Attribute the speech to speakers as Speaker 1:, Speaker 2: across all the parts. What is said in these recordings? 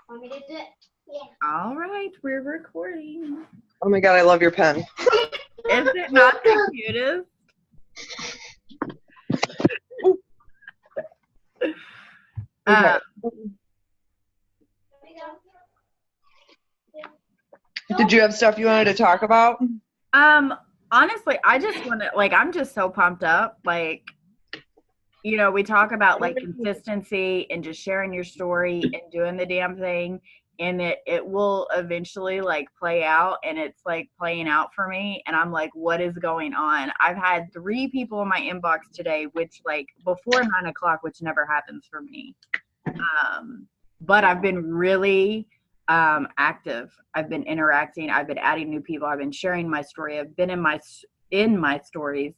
Speaker 1: Want me to do it? Yeah.
Speaker 2: All right, we're recording.
Speaker 3: Oh my God, I love your pen.
Speaker 2: Is it not the cutest?
Speaker 3: Okay. Did you have stuff you wanted to talk about?
Speaker 2: Honestly, I just want to, like, I'm just so pumped up. Like, you know, we talk about like consistency and just sharing your story and doing the damn thing, and it will eventually like play out, and it's like playing out for me, and I'm like, what is going on? I've had 3 people in my inbox today, which like before 9 o'clock, which never happens for me. But I've been really active. I've been interacting. I've been adding new people. I've been sharing my story. I've been in my stories.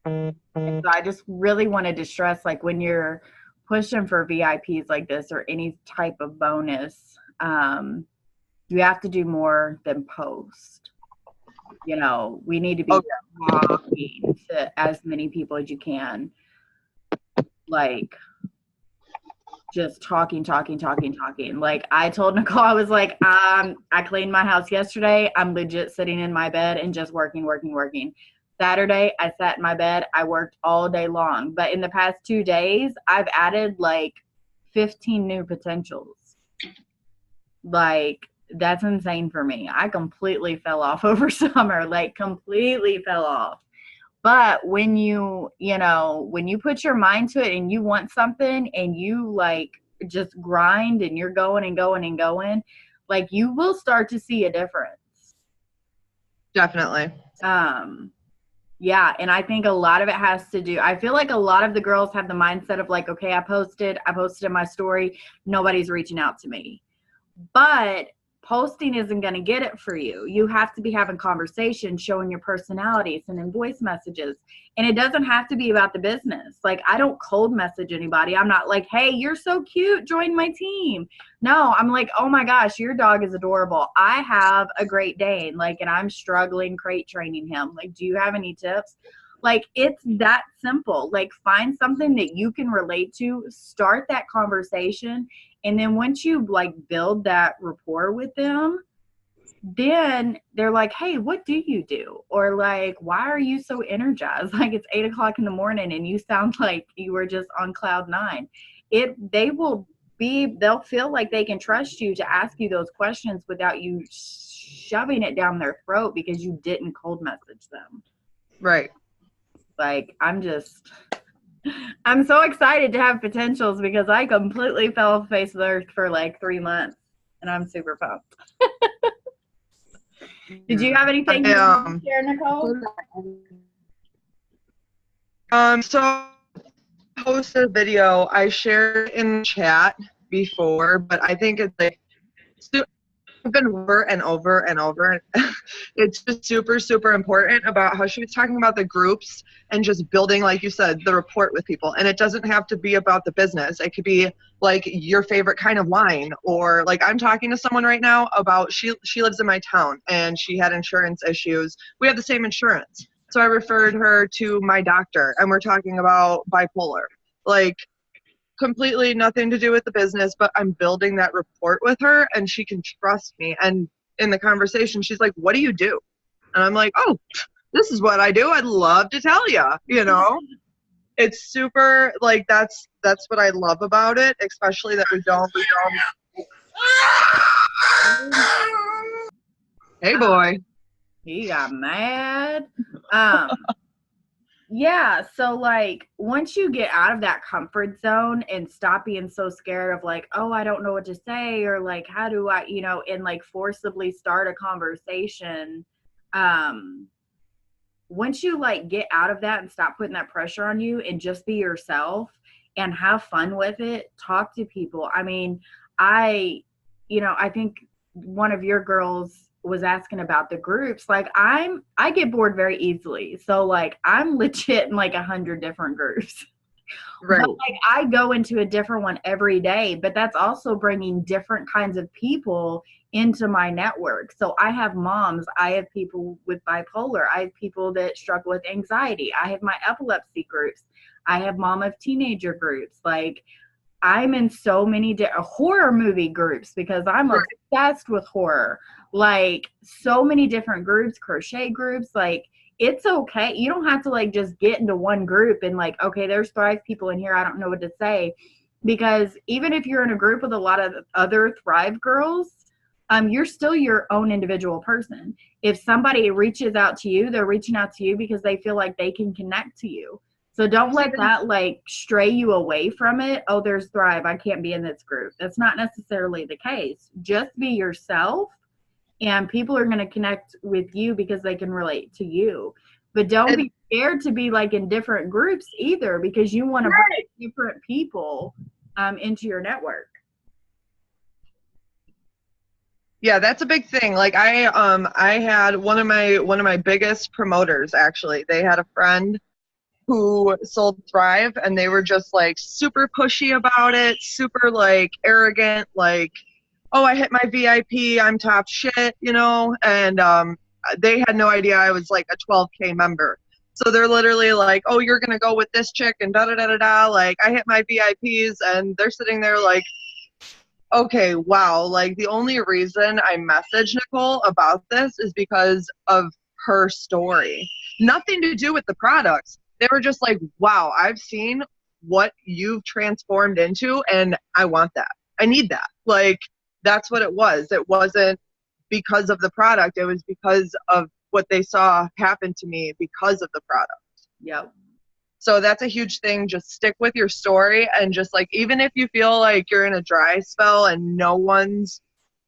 Speaker 2: And so I just really wanted to stress, like, when you're pushing for VIPs like this or any type of bonus, you have to do more than post. You know, we need to be talking to as many people as you can. Like, just talking. Like, I told Nicole, I was like, I cleaned my house yesterday. I'm legit sitting in my bed and just working. Saturday, I sat in my bed. I worked all day long. But in the past 2 days, I've added like 15 new potentials. Like, that's insane for me. I completely fell off over summer, like completely fell off. But when you put your mind to it and you want something and you like just grind and you're going, like, you will start to see a difference.
Speaker 3: Definitely.
Speaker 2: Yeah, and I think a lot of it has to do, I feel like a lot of the girls have the mindset of like, okay, I posted my story, nobody's reaching out to me. But posting isn't going to get it for you. You have to be having conversations, showing your personality, sending voice messages. And it doesn't have to be about the business. Like, I don't cold message anybody. I'm not like, hey, you're so cute, join my team. No, I'm like, oh my gosh, your dog is adorable. I have a Great Dane, like, and I'm struggling crate training him. Like, do you have any tips? Like, it's that simple. Like, find something that you can relate to, start that conversation, and then once you like build that rapport with them, then they're like, hey, what do you do? Or like, why are you so energized? Like, it's 8 o'clock in the morning and you sound like you were just on cloud 9. They'll feel like they can trust you to ask you those questions without you shoving it down their throat because you didn't cold message them.
Speaker 3: Right.
Speaker 2: Like, I'm so excited to have potentials because I completely fell off the face of the earth for like 3 months, and I'm super pumped. Did you have anything you want to share, Nicole?
Speaker 3: So I posted a video. I shared in the chat before, but I think it's like been over and over and over. It's just super, super important about how she was talking about the groups and just building, like you said, the rapport with people. And it doesn't have to be about the business. It could be like your favorite kind of wine, or like I'm talking to someone right now about, she lives in my town and she had insurance issues. We have the same insurance. So I referred her to my doctor and we're talking about bipolar. Like, completely nothing to do with the business, but I'm building that rapport with her and she can trust me. And in the conversation, she's like, what do you do? And I'm like, oh, this is what I do. I'd love to tell you, you know. It's super, like, that's what I love about it, especially that we don't. Hey, boy.
Speaker 2: He got mad. Yeah, so like once you get out of that comfort zone and stop being so scared of like, oh, I don't know what to say, or like, how do I, and like forcibly start a conversation. Once you like get out of that and stop putting that pressure on you and just be yourself and have fun with it, talk to people. I mean, I think one of your girls was asking about the groups. Like, I get bored very easily. So like, I'm legit in like 100 different groups. Right. But like, I go into a different one every day, but that's also bringing different kinds of people into my network. So I have moms, I have people with bipolar, I have people that struggle with anxiety, I have my epilepsy groups, I have mom of teenager groups. Like, I'm in so many horror movie groups because I'm obsessed with horror. Like so many different groups, crochet groups, like it's okay. You don't have to like just get into one group and like, okay, there's Thrive people in here. I don't know what to say. Because even if you're in a group with a lot of other Thrive girls, you're still your own individual person. If somebody reaches out to you, they're reaching out to you because they feel like they can connect to you. So don't let that like stray you away from it. Oh, there's Thrive. I can't be in this group. That's not necessarily the case. Just be yourself and people are going to connect with you because they can relate to you. But don't be scared to be like in different groups either because you want to bring different people into your network.
Speaker 3: Yeah, that's a big thing. Like I had one of my biggest promoters actually. They had a friend who sold Thrive and they were just like super pushy about it, super like arrogant, like, oh, I hit my VIP, I'm top shit, you know, and they had no idea I was like a 12K member. So they're literally like, oh, you're gonna go with this chick and da da da da da. Like I hit my VIPs and they're sitting there like, okay, wow. Like the only reason I messaged Nicole about this is because of her story. Nothing to do with the products. They were just like, wow, I've seen what you've transformed into and I want that. I need that. Like that's what it was. It wasn't because of the product. It was because of what they saw happen to me because of the product.
Speaker 2: Yep.
Speaker 3: So that's a huge thing. Just stick with your story and just like, even if you feel like you're in a dry spell and no one's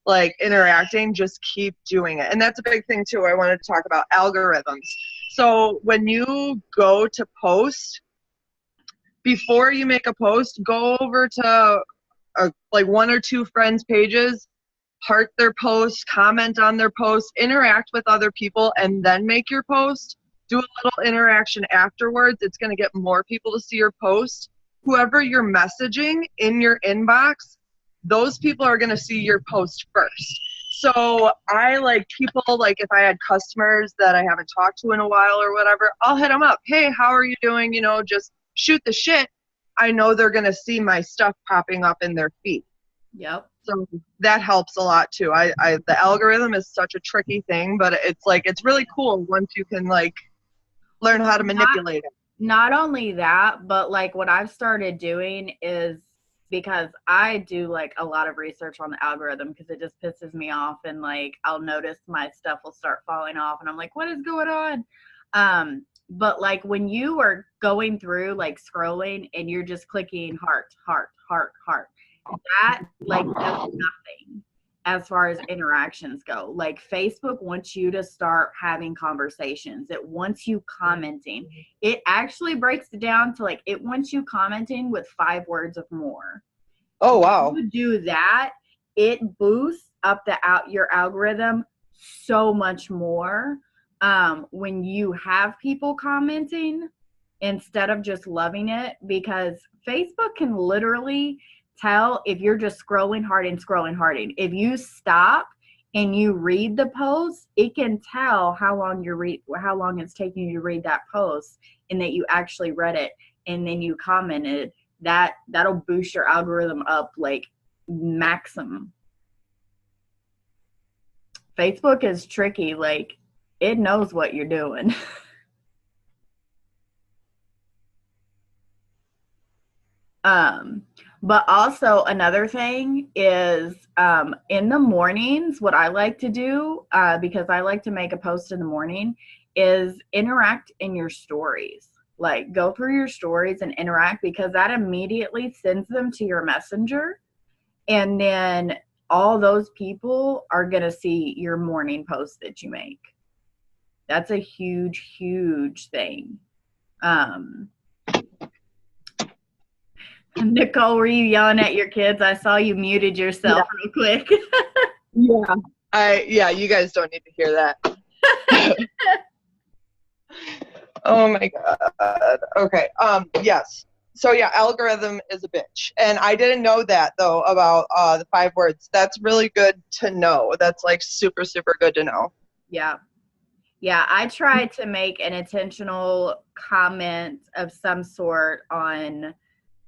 Speaker 3: like interacting, just keep doing it. And that's a big thing too. I wanted to talk about algorithms. So when you go to post, before you make a post, go over to like one or two friends' pages, heart their post, comment on their post, interact with other people, and then make your post. Do a little interaction afterwards. It's going to get more people to see your post. Whoever you're messaging in your inbox, those people are going to see your post first. So I like people, like if I had customers that I haven't talked to in a while or whatever, I'll hit them up. Hey, how are you doing? You know, just shoot the shit. I know they're going to see my stuff popping up in their feed.
Speaker 2: Yep.
Speaker 3: So that helps a lot too. The algorithm is such a tricky thing, but it's like, it's really cool once you can like learn how to manipulate it.
Speaker 2: Not only that, but like what I've started doing is, because I do like a lot of research on the algorithm because it just pisses me off and like I'll notice my stuff will start falling off and I'm like, what is going on? But like when you are going through like scrolling and you're just clicking heart, heart, heart, heart, that like does nothing as far as interactions go. Like Facebook wants you to start having conversations. It wants you commenting. It actually breaks it down to like, it wants you commenting with 5 words or more.
Speaker 3: Oh, wow.
Speaker 2: When you do that, it boosts up your algorithm so much more when you have people commenting instead of just loving it, because Facebook can literally tell if you're just scrolling hard and scrolling hard. If you stop and you read the post, it can tell how long it's taking you to read that post and that you actually read it and then you commented. That'll boost your algorithm up like maximum. Facebook is tricky. Like it knows what you're doing. But also another thing is in the mornings, what I like to do, because I like to make a post in the morning, is interact in your stories. Like go through your stories and interact, because that immediately sends them to your messenger. And then all those people are going to see your morning post that you make. That's a huge, huge thing. Nicole, were you yelling at your kids? I saw you muted yourself real quick.
Speaker 3: Yeah, you guys don't need to hear that. Oh my God. Okay. Yes. So yeah, algorithm is a bitch. And I didn't know that though about the 5 words. That's really good to know. That's like super, super good to know.
Speaker 2: Yeah. Yeah, I try to make an intentional comment of some sort on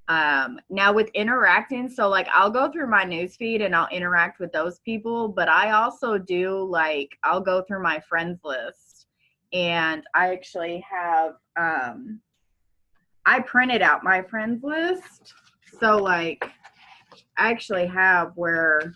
Speaker 2: Now with interacting, so like I'll go through my newsfeed and I'll interact with those people, but I also do like I'll go through my friends list, and I actually have I printed out my friends list. So like I actually have where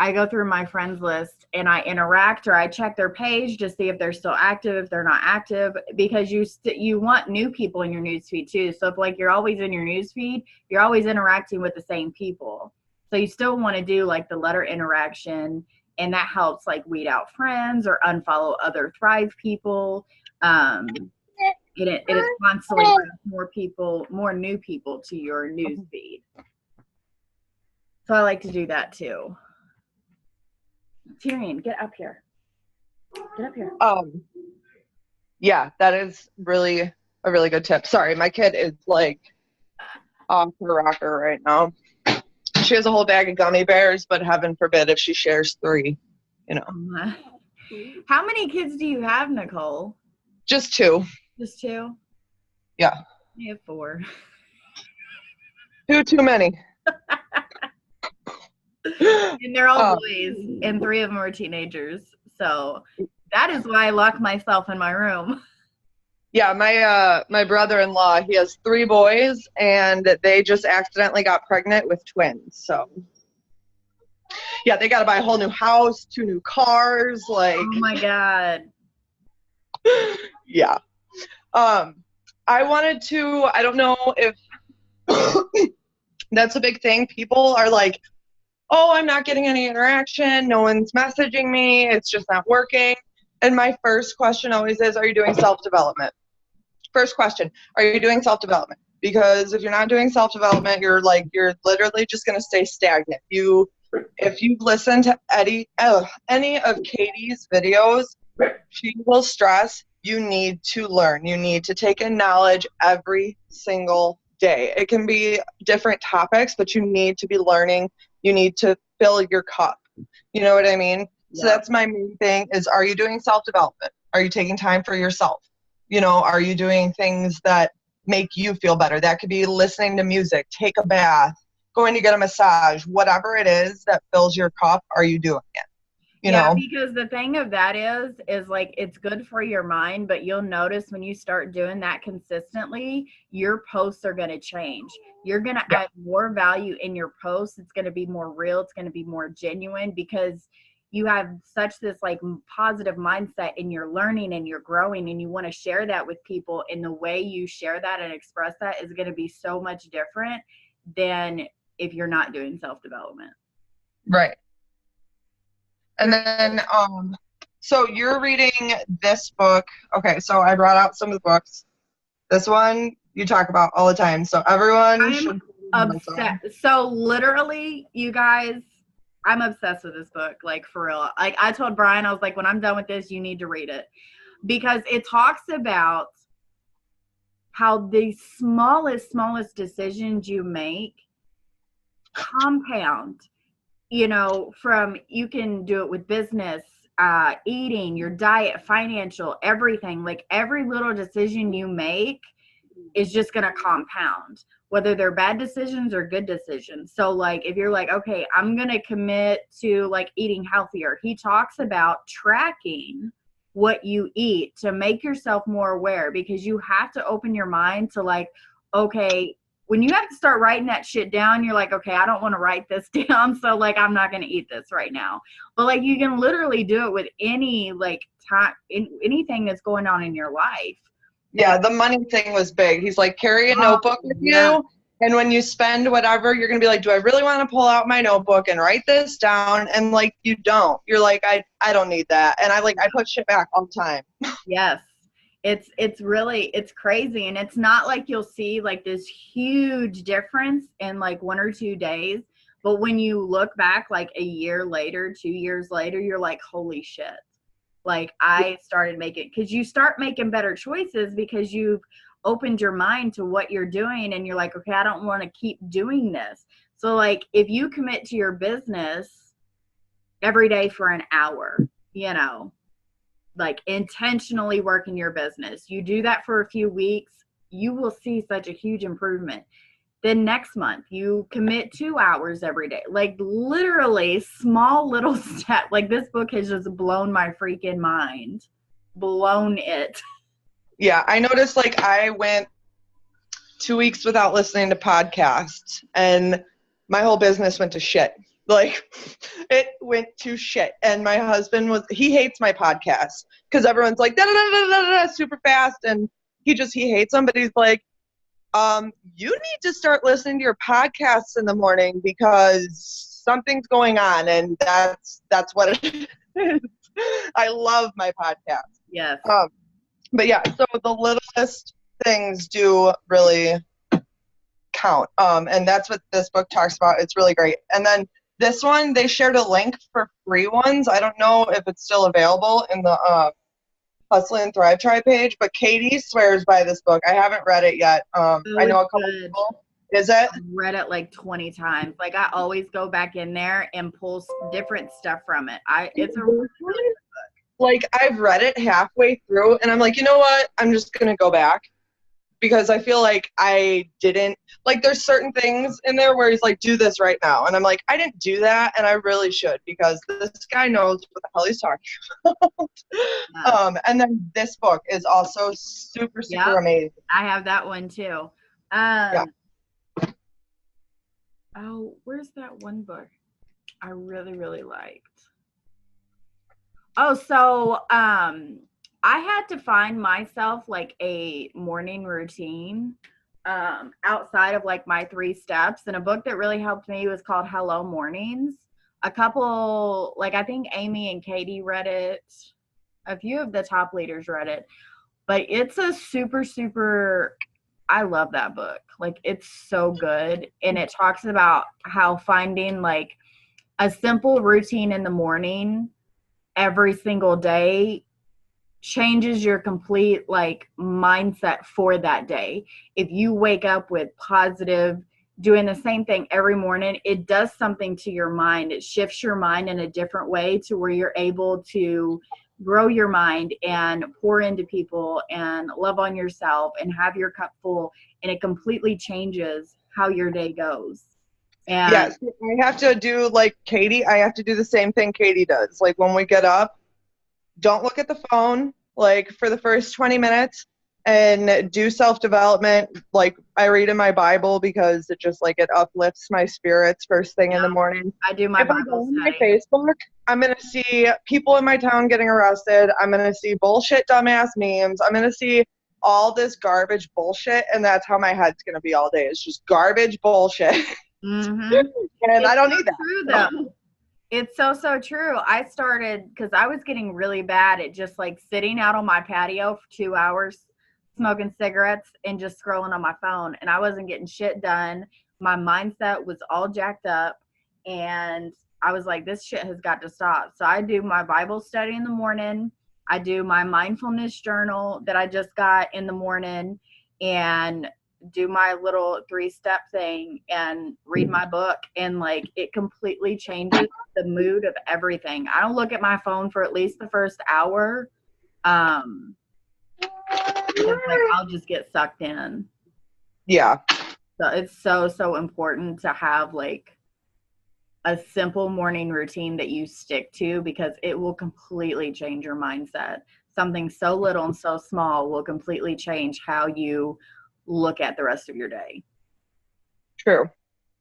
Speaker 2: I go through my friends list and I interact, or I check their page to see if they're still active, if they're not active, because you want new people in your newsfeed too. So if like you're always in your newsfeed, you're always interacting with the same people. So you still want to do like the letter interaction, and that helps like weed out friends or unfollow other Thrive people. It constantly brings more people, more new people to your newsfeed. So I like to do that too. Tyrion, get up here. Get up here.
Speaker 3: Yeah, that is really a really good tip. Sorry, my kid is like off her rocker right now. She has a whole bag of gummy bears, but heaven forbid if she shares 3, you know.
Speaker 2: How many kids do you have, Nicole?
Speaker 3: Just 2.
Speaker 2: Just 2?
Speaker 3: Yeah.
Speaker 2: I have 4.
Speaker 3: 2 too many.
Speaker 2: And they're all boys, and 3 of them are teenagers. So that is why I lock myself in my room.
Speaker 3: Yeah, my brother-in-law, he has 3 boys, and they just accidentally got pregnant with twins. So yeah, they got to buy a whole new house, 2 new cars, like.
Speaker 2: Oh my God.
Speaker 3: Yeah. I wanted to, I don't know if that's a big thing. People are like, oh, I'm not getting any interaction. No one's messaging me. It's just not working. And my first question always is, are you doing self-development? First question, are you doing self-development? Because if you're not doing self-development, you're literally just going to stay stagnant. If you've listened to any of Katie's videos, she will stress you need to learn. You need to take in knowledge every single day. It can be different topics, but you need to be learning. You need to fill your cup. You know what I mean? Yeah. So that's my main thing is, are you doing self-development? Are you taking time for yourself? You know, are you doing things that make you feel better? That could be listening to music, take a bath, going to get a massage, whatever it is that fills your cup, are you doing it? You know?
Speaker 2: Because the thing of that is like, it's good for your mind, but you'll notice when you start doing that consistently, your posts are going to change. You're going to add more value in your posts. It's going to be more real. It's going to be more genuine, because you have such this like positive mindset, and you're learning and you're growing, and you want to share that with people. And the way you share that and express that is going to be so much different than if you're not doing self-development.
Speaker 3: Right. And then, so you're reading this book. Okay, so I brought out some of the books. This one you talk about all the time. So everyone should.
Speaker 2: I'm obsessed. So literally, you guys, I'm obsessed with this book, like for real. Like I told Brian, I was like, when I'm done with this, you need to read it, because it talks about how the smallest decisions you make compound. You know, you can do it with business, eating, your diet, financial, everything. Like every little decision you make is just going to compound, whether they're bad decisions or good decisions. So like, if you're like, okay, I'm going to commit to like eating healthier. He talks about tracking what you eat to make yourself more aware, because you have to open your mind to like, okay, when you have to start writing that shit down, you're like, okay, I don't want to write this down. So like, I'm not going to eat this right now. But like, you can literally do it with any like time, anything that's going on in your life.
Speaker 3: Yeah. The money thing was big. He's like, carry a notebook with you. And when you spend whatever, you're going to be like, do I really want to pull out my notebook and write this down? And like, you don't, you're like, I don't need that. And I put shit back all the time.
Speaker 2: Yes. It's really, it's crazy. And it's not like you'll see like this huge difference in like 1 or 2 days. But when you look back like a year later, 2 years later, you're like, holy shit. Like I started making, because you start making better choices because you've opened your mind to what you're doing, and you're like, okay, I don't want to keep doing this. So like if you commit to your business every day for an hour, you know, like intentionally working your business, you do that for a few weeks, you will see such a huge improvement. Then next month, you commit 2 hours every day. Like literally small little step. Like this book has just blown my freaking mind. Blown it.
Speaker 3: Yeah, I noticed like I went 2 weeks without listening to podcasts and my whole business went to shit. Like it went to shit. And my husband he hates my podcast because everyone's like da da da da da da super fast and he hates them, but he's like, you need to start listening to your podcasts in the morning because something's going on, and that's what it is. I love my podcast.
Speaker 2: Yes.
Speaker 3: But yeah, so the littlest things do really count. And that's what this book talks about. It's really great. And then this one, they shared a link for free ones. I don't know if it's still available in the Hustle and Thrive Tribe page, but Katie swears by this book. I haven't read it yet. I know a couple people. Is it?
Speaker 2: I've read it like 20 times. Like I always go back in there and pull different stuff from it. It's a really good book.
Speaker 3: Like I've read it halfway through and I'm like, you know what? I'm just going to go back because I feel like I didn't, like there's certain things in there where he's like, do this right now. And I'm like, I didn't do that and I really should because this guy knows what the hell he's talking about. Yeah. And then this book is also super amazing.
Speaker 2: I have that one too.
Speaker 3: Yeah.
Speaker 2: Oh, where's that one book I really, really liked? Oh, so I had to find myself like a morning routine outside of like my 3 steps. And a book that really helped me was called Hello Mornings. A couple, like I think Amy and Katie read it. A few of the top leaders read it. But it's a super, I love that book. Like it's so good. And it talks about how finding like a simple routine in the morning every single day changes your complete like mindset for that day. If you wake up with positive, doing the same thing every morning, it does something to your mind. It shifts your mind in a different way to where you're able to grow your mind and pour into people and love on yourself and have your cup full, and it completely changes how your day goes. And
Speaker 3: yes, I have to do like Katie. I have to do the same thing Katie does. Like when we get up, don't look at the phone like for the first 20 minutes and do self-development. Like I read in my Bible because it just like it uplifts my spirits first thing in the morning.
Speaker 2: I do my Bible
Speaker 3: study. My Facebook, I'm going to see people in my town getting arrested. I'm going to see bullshit dumbass memes. I'm going to see all this garbage bullshit, and that's how my head's going to be all day. It's just garbage bullshit.
Speaker 2: Mm-hmm.
Speaker 3: And I don't need that.
Speaker 2: True, though. It's so true. I started because I was getting really bad at just like sitting out on my patio for 2 hours, smoking cigarettes and just scrolling on my phone. And I wasn't getting shit done. My mindset was all jacked up. And I was like, this shit has got to stop. So I do my Bible study in the morning. I do my mindfulness journal that I just got in the morning and do my little 3-step thing and read my book, and like it completely changes the mood of everything. I don't look at my phone for at least the first hour because like I'll just get sucked in.
Speaker 3: Yeah.
Speaker 2: So it's so important to have like a simple morning routine that you stick to, because it will completely change your mindset. Something so little and so small will completely change how you look at the rest of your day.
Speaker 3: True.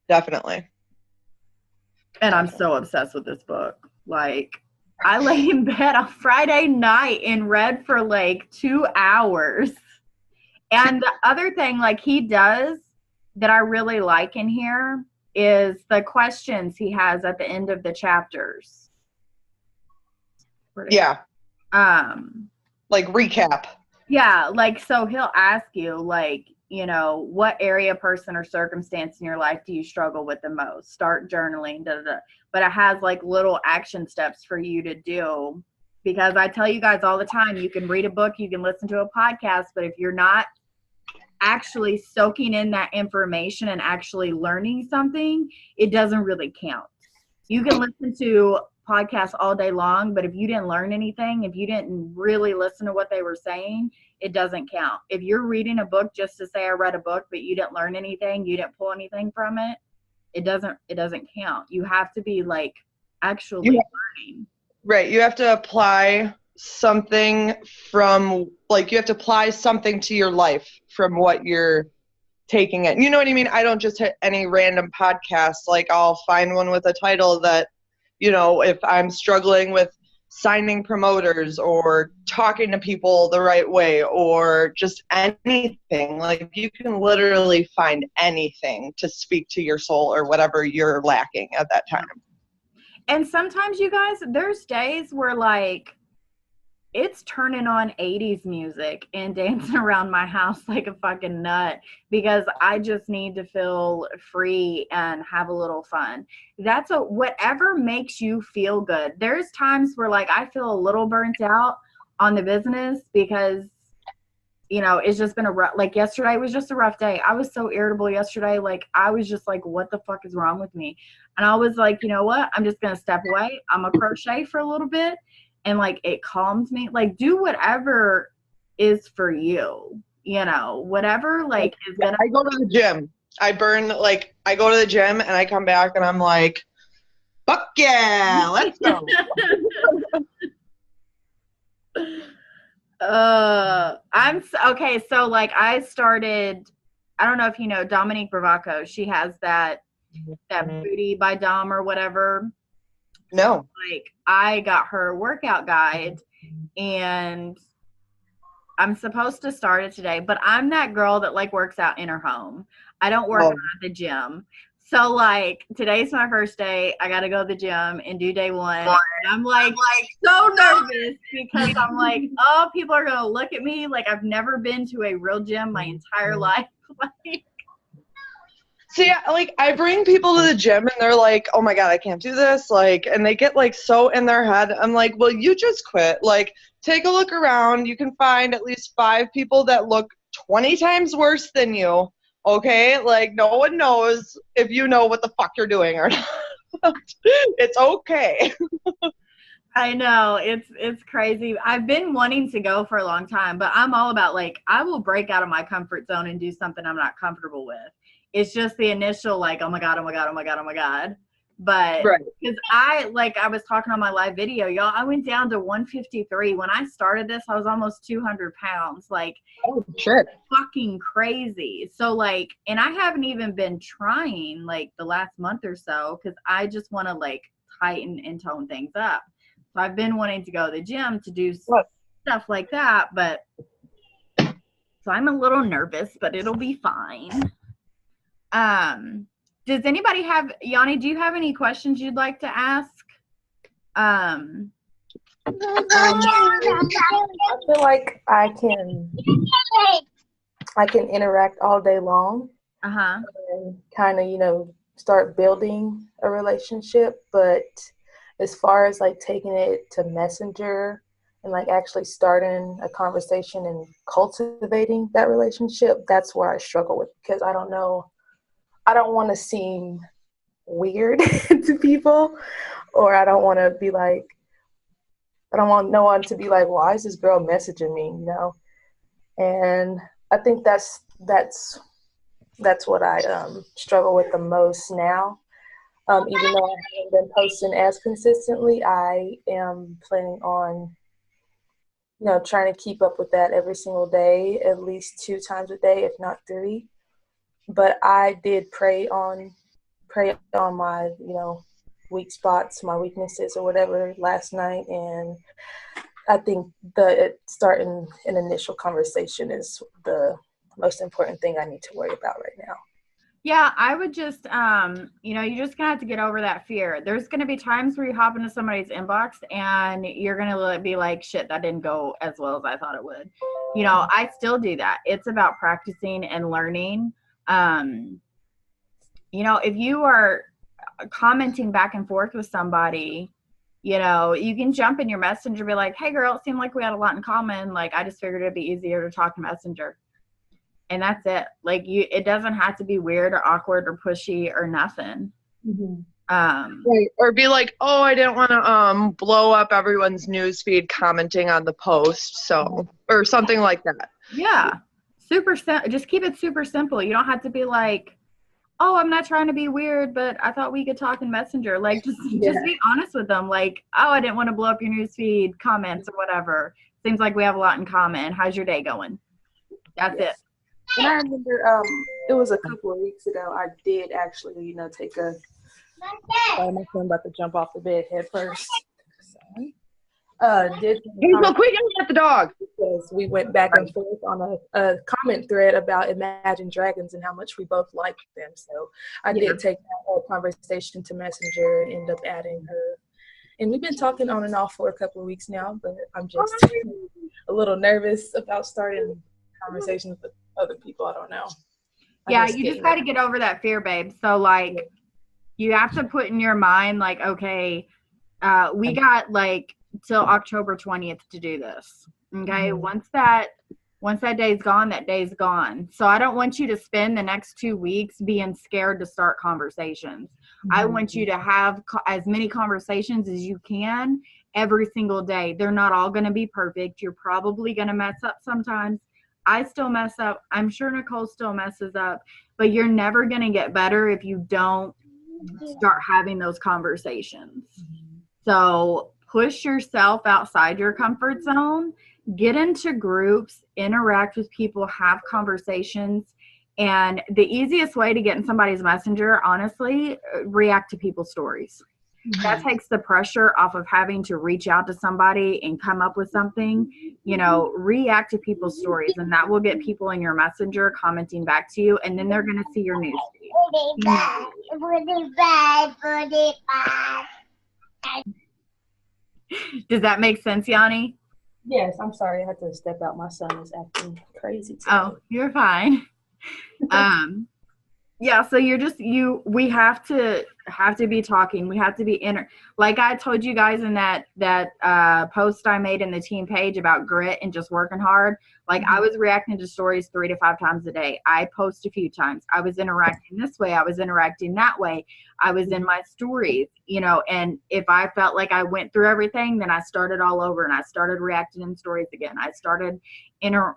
Speaker 3: Definitely.
Speaker 2: And I'm so obsessed with this book. Like, I lay in bed on Friday night and read for like 2 hours. And the other thing like he does that I really like in here is the questions he has at the end of the chapters.
Speaker 3: Yeah. Like recap.
Speaker 2: Yeah, like so he'll ask you like, you know, what area, person, or circumstance in your life do you struggle with the most? Start journaling, But it has like little action steps for you to do, because I tell you guys all the time, you can read a book, you can listen to a podcast, but if you're not actually soaking in that information and actually learning something, it doesn't really count. You can listen to podcasts all day long, but if you didn't learn anything, if you didn't really listen to what they were saying, it doesn't count. If you're reading a book just to say I read a book, but you didn't learn anything, you didn't pull anything from it, it doesn't count. You have to be like actually learning.
Speaker 3: Right. You have to apply something from, like, you have to apply something to your life from what you're taking it. You know what I mean? I don't just hit any random podcast. Like, I'll find one with a title that, you know, if I'm struggling with signing promoters or talking to people the right way or just anything, like, you can literally find anything to speak to your soul or whatever you're lacking at that time.
Speaker 2: And sometimes, you guys, there's days where, like, it's turning on 80s music and dancing around my house like a fucking nut because I just need to feel free and have a little fun. That's whatever makes you feel good. There's times where, like, I feel a little burnt out on the business because, you know, it's just been like, yesterday was just a rough day. I was so irritable yesterday. Like, I was just like, what the fuck is wrong with me? And I was like, you know what? I'm just going to step away. I'm going to crochet for a little bit. And, like, it calms me. Like, do whatever is for you, you know, whatever, like, is going to.
Speaker 3: I go to the gym. I go to the gym and I come back and I'm like, fuck yeah, let's go.
Speaker 2: Okay, so, like, I don't know if you know Dominique Bravaco. She has that Booty by Dom or whatever.
Speaker 3: No.
Speaker 2: Like, I got her workout guide and I'm supposed to start it today, but I'm that girl that, like, works out in her home. I don't work out at the gym. So, like, today's my first day. I got to go to the gym and do day one. And I'm like so nervous because I'm like, oh, people are going to look at me. Like, I've never been to a real gym my entire life. Like,
Speaker 3: see, like, I bring people to the gym and they're like, oh my God, I can't do this. Like, and they get, like, so in their head. I'm like, well, you just quit. Like, take a look around. You can find at least 5 people that look 20 times worse than you. Okay, like, no one knows if you know what the fuck you're doing or not. It's okay.
Speaker 2: I know, it's crazy. I've been wanting to go for a long time, but I'm all about, like, I will break out of my comfort zone and do something I'm not comfortable with. It's just the initial, like, oh my God, oh my God, oh my God, oh my God. But because I was talking on my live video, y'all, I went down to 153. When I started this, I was almost 200 pounds. Like,
Speaker 3: oh shit,
Speaker 2: fucking crazy. So, like, and I haven't even been trying, like, the last month or so because I just want to, like, tighten and tone things up. So I've been wanting to go to the gym to do stuff like that, but so I'm a little nervous, but it'll be fine. Does anybody have, Yanni, do you have any questions you'd like to ask?
Speaker 1: I feel like I can interact all day long. And kind of, you know, start building a relationship, but as far as, like, taking it to Messenger and, like, actually starting a conversation and cultivating that relationship, that's where I struggle with, because I don't want to seem weird to people, or I don't want no one to be like, why is this girl messaging me, you know? And I think that's what I struggle with the most now. Even though I haven't been posting as consistently, I am planning on, you know, trying to keep up with that every single day, at least 2 times a day, if not 3. But I did prey on my, you know, weak spots, my weaknesses or whatever last night. And I think starting an initial conversation is the most important thing I need to worry about right now.
Speaker 2: Yeah, I would just, you know, you're just going to have to get over that fear. There's going to be times where you hop into somebody's inbox and you're going to be like, shit, that didn't go as well as I thought it would. You know, I still do that. It's about practicing and learning. You know, if you are commenting back and forth with somebody, you know, you can jump in your Messenger and be like, hey, girl, it seemed like we had a lot in common. Like, I just figured it'd be easier to talk to Messenger. And that's it. Like, it doesn't have to be weird or awkward or pushy or nothing.
Speaker 1: Mm-hmm.
Speaker 3: Right. Or be like, oh, I didn't want to blow up everyone's news feed commenting on the post, so, or something like that.
Speaker 2: Yeah. Just keep it super simple. You don't have to be like, oh, I'm not trying to be weird, but I thought we could talk in Messenger. Like, just be honest with them. Like, oh, I didn't want to blow up your newsfeed comments or whatever. Seems like we have a lot in common. How's your day going? That's it.
Speaker 1: And I remember it was a couple of weeks ago. I did actually, take a. Oh, my son about to jump off the bed head first. Sorry. Did
Speaker 3: Go quick and get the dog.
Speaker 1: Because we went back and forth on a comment thread about Imagine Dragons and how much we both liked them. So I did take that whole conversation to Messenger and end up adding her. And we've been talking on and off for a couple of weeks now, but I'm just a little nervous about starting conversations with other people. I don't know.
Speaker 2: You just got to get over that fear, babe. So, like, you have to put in your mind, like, okay, we got, like, till October 20th to do this. Okay. Mm-hmm. Once that day's gone, that day's gone. So I don't want you to spend the next 2 weeks being scared to start conversations. Mm-hmm. I want you to have as many conversations as you can every single day. They're not all going to be perfect. You're probably going to mess up sometimes. I still mess up. I'm sure Nicole still messes up, but you're never going to get better if you don't start having those conversations. Mm-hmm. So push yourself outside your comfort zone, get into groups, interact with people, have conversations. And the easiest way to get in somebody's messenger, honestly, react to people's stories. Mm-hmm. That takes the pressure off of having to reach out to somebody and come up with something. React to people's stories, and that will get people in your messenger commenting back to you, and then they're going to see your news feed. Does that make sense, Yanni?
Speaker 1: Yes, I'm sorry. I had to step out. My son is acting crazy today.
Speaker 2: Oh, you're fine. So we have to be talking. We have to be like I told you guys in that post I made in the team page about grit and just working hard. Like, I was reacting to stories 3 to 5 times a day. I post a few times. I was interacting this way. I was interacting that way. I was in my stories, and if I felt like I went through everything, then I started all over and I started reacting in stories again. I started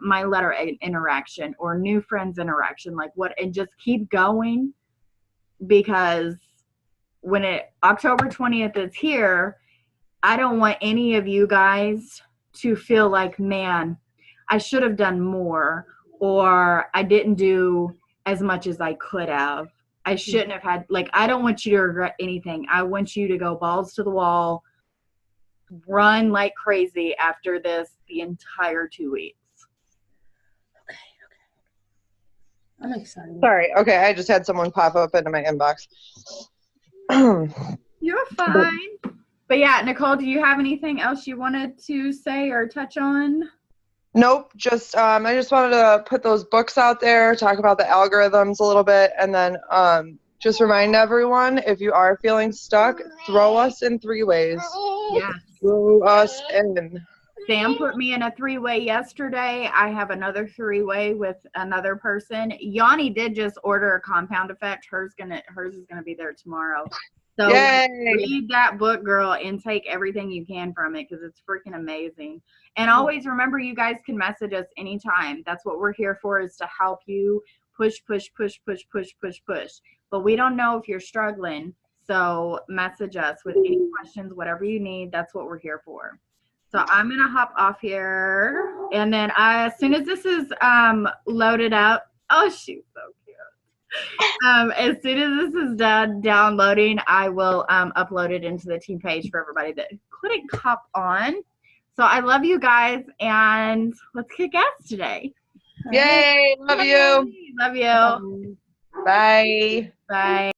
Speaker 2: my letter interaction or new friends interaction, and just keep going, because when October 20th is here, I don't want any of you guys to feel like, man, I should have done more, or I didn't do as much as I could have. I shouldn't have had, I don't want you to regret anything. I want you to go balls to the wall, run like crazy after this the entire 2 weeks.
Speaker 1: Okay. I'm excited.
Speaker 3: Sorry. Okay, I just had someone pop up into my inbox.
Speaker 2: You're fine. But yeah, Nicole, do you have anything else you wanted to say or touch on?
Speaker 3: Nope. Just I just wanted to put those books out there, talk about the algorithms a little bit, and then just remind everyone, if you are feeling stuck, throw us in 3 ways.
Speaker 2: Yeah.
Speaker 3: Throw us in.
Speaker 2: Sam put me in a 3-way yesterday. I have another 3-way with another person. Yanni did just order a compound effect. Hers is gonna be there tomorrow. So read that book, girl, and take everything you can from it, because it's freaking amazing. And always remember, you guys can message us anytime. That's what we're here for, is to help you push. But we don't know if you're struggling, so message us with any questions, whatever you need. That's what we're here for. So I'm going to hop off here, and then as soon as this is loaded up, oh, she's so cute. As soon as this is done downloading, I will upload it into the team page for everybody that couldn't hop on. So I love you guys, and let's kick ass today.
Speaker 3: Yay! Love you.
Speaker 2: Love you.
Speaker 3: Bye.
Speaker 2: Bye.